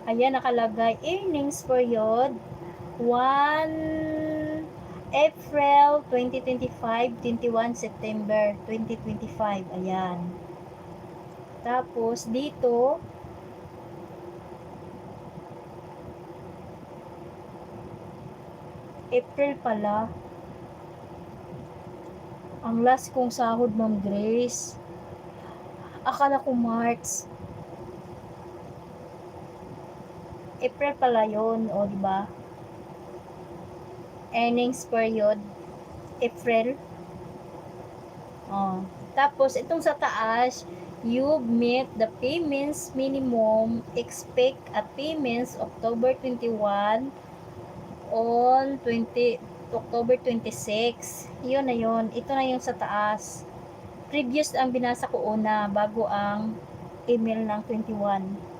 Ayan, nakalagay, earnings period, 1 April 2025, 21 September 2025. Ayan. Tapos, dito, April pala. Ang last kong sahod, Ma'am Grace. Akala ko March. April pala yun, o diba? Earnings period, April. Oh. Tapos, itong sa taas, you meet the payments minimum, expect at payments October 21 on October 26. Yun na yun. Ito na yung sa taas. Previous ang binasa ko una bago ang email ng 21.